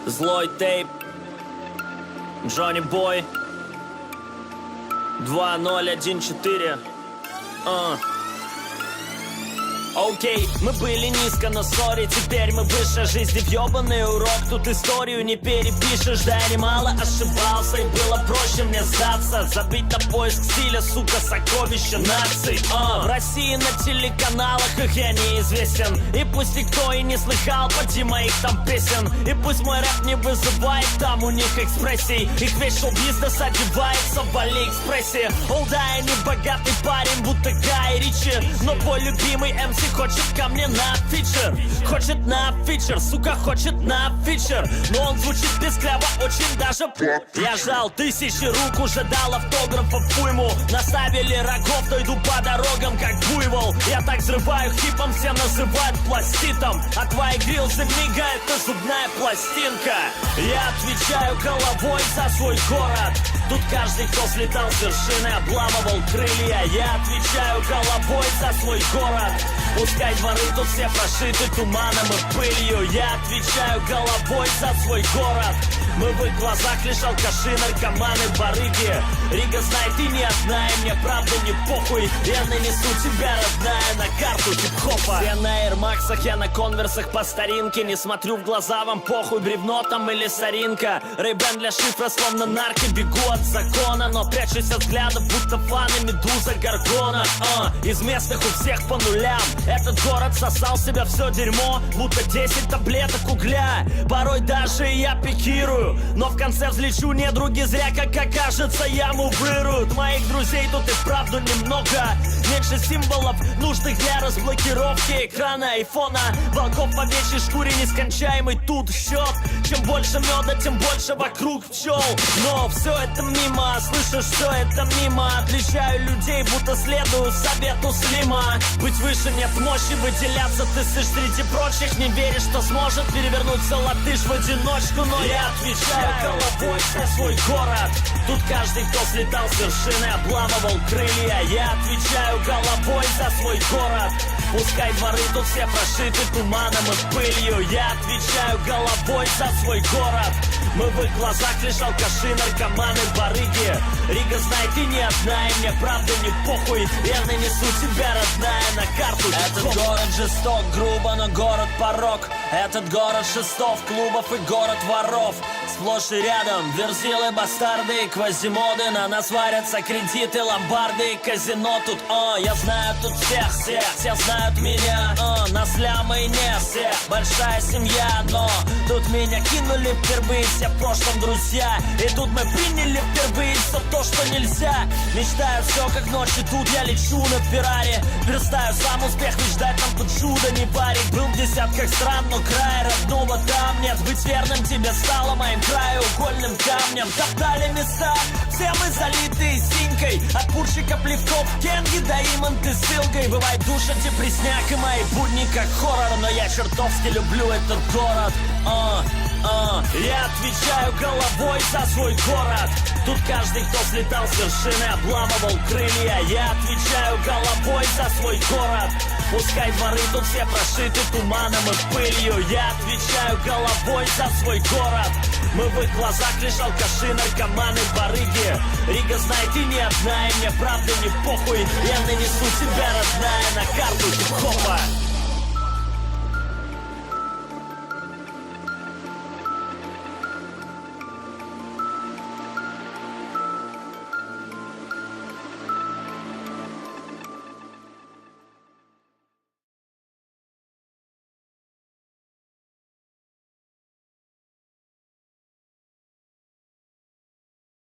Злой тейп, Джонни Бой, 2014. Окей, мы были низко, но сори, теперь мы выше. Жизни въебаный урок, тут историю не перепишешь. Да, я немало ошибался, и было проще мне сдаться. Забить на поиск стиля, сука, сокровища наций. В России на телеканалах их я неизвестен. И пусть никто и не слыхал поди моих там песен. И пусть мой рэп не вызывает там у них экспрессий. Их весь шоу-бизнес одевается в Алиэкспрессе. Да, я не богатый парень, будто Гай Ричи, но твой любимый МС хочет ко мне на фичер. Хочет на фичер, сука, хочет на фичер. Но он звучит пескляво, очень даже. Я жал тысячи рук, уже дал автографов уйму. Наставили рогов, то иду по дорогам, как буйвол. Я так взрываю хипом, все называют пластитом. А твои грилзы мигает, это зубная пластинка. Я отвечаю головой за свой город. Тут каждый, кто слетал с вершины, обламывал крылья. Я отвечаю головой за свой город. Пускай дворы тут все прошиты туманом и пылью. Я отвечаю головой за свой город. Мы в их глазах лишь алкаши, наркоманы, барыги. Рига знает, ты не одна, и мне правда не похуй. Я нанесу тебя, родная, на карту хип-хопа. Все на эрмаксах, я на конверсах по старинке. Не смотрю в глаза, вам похуй, бревно там или соринка. Рэйбэн для шифра, словно нарки, бегу от закона. Но прячусь от взглядов, будто фаны Медуза Гаргона. Из местных у всех по нулям. Этот город сосал в себя все дерьмо, будто 10 таблеток угля. Порой даже я пикирую, но в конце взлечу, недруги зря, как окажется, яму вырут. Моих друзей тут и вправду немного. Меньше символов, нужных для разблокировки экрана айфона. Волков в овечьей шкуре, нескончаемый тут счет. Чем больше меда, тем больше вокруг пчел. Но все это мимо, слышишь, все это мимо. Отличаю людей, будто следую совету Слима. Быть выше нет мощи, выделяться ты сышь среди прочих. Не веришь, что сможет перевернуть все латышь в одиночку. Но я отвечаю головой за свой город. Тут каждый, кто слетал с вершины, обламывал крылья. Я отвечаю головой за свой город. Пускай дворы тут все прошиты туманом и пылью. Я отвечаю головой за свой город. Мы в их глазах лишь алкаши, наркоманы, барыги. Рига знает, ты не одна, и мне правда не похуй. Я нанесу тебя, родная, на карту. Этот город жесток, грубо, но город порок. Этот город шестов, клубов и город воров. Сплошь и рядом верзилы, бастарды, квазимоды. На нас варятся кредиты, ломбарды и казино. Тут, я знаю тут всех, все знают меня. Нас лямы и не все, большая семья. Но тут меня кинули впервые все в прошлом друзья. И тут мы приняли впервые все то, что нельзя. Мечтаю все как ночью, тут я лечу на Феррари. Верстаю сам успех, ведь ждать нам тут чудо не варит. Был в десятках стран, но края родного там нет. Быть верным тебе стало моим краеугольным камнем. Топтали места, все мы залитые синькой. От пурщика плевков, кенги до иманты с илгой. Бывает душа депресняк и мои будни как хоррор. Но я чертовски люблю этот город. Я отвечаю головой за свой город. Тут каждый, кто слетал с вершины, обламывал крылья. Я отвечаю головой за свой город. Пускай дворы тут все прошиты туманом и пылью. Я отвечаю головой за свой город. Мы в их глазах лишь алкаши, наркоманы, барыги. Рига знает, ты не одна, и мне правда не похуй. Я нанесу тебя, родная, на карту хип-хопа.